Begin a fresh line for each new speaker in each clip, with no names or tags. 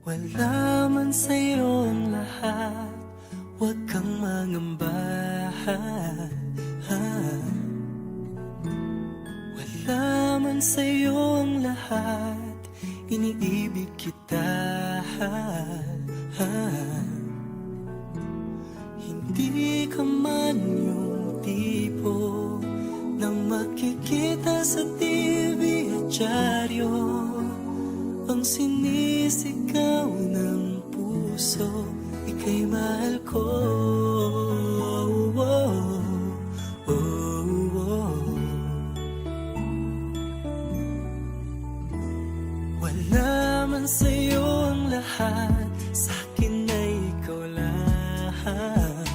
Wala man sa'yo ang lahat, huwag kang mangamba. Wala man sa'yo ang lahat, iniibig kita. Hindi ka man yung tipo nang makikita sa TV at dyaryo, ang sinisigaw ng puso, ika'y mahal ko. Wala man sa'yo ang lahat, sa'kin ay ikaw lang.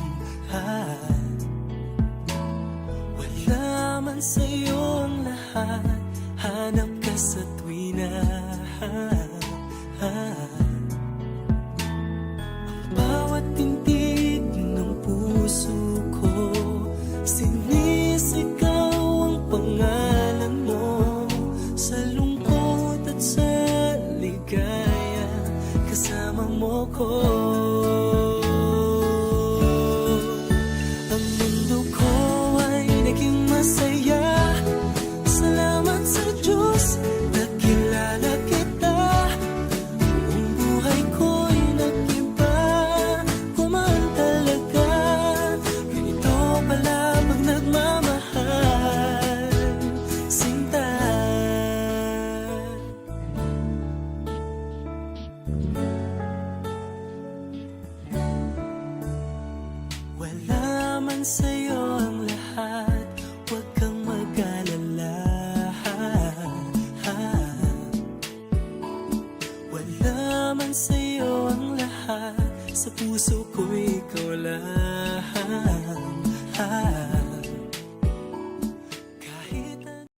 Wala man sa'yo ang lahat, hanap ka sa tuwina. Ang bawat tintig ng puso ko, sinisigaw ang pangalan mo. Sa lungkot at sa ligaya, kasama mo ko. Ang mundo ko ay naging masaya, salamat sa Diyos, nakilala kita. Ang buhay ko'y nag-iba, kumaan talaga. Ganito pala pag nagmamahal, sinta. Wala man sa'yo ang lahat, huwag kang mag-alala. Wala man sa'yo ang lahat, sa puso ko ikaw lang.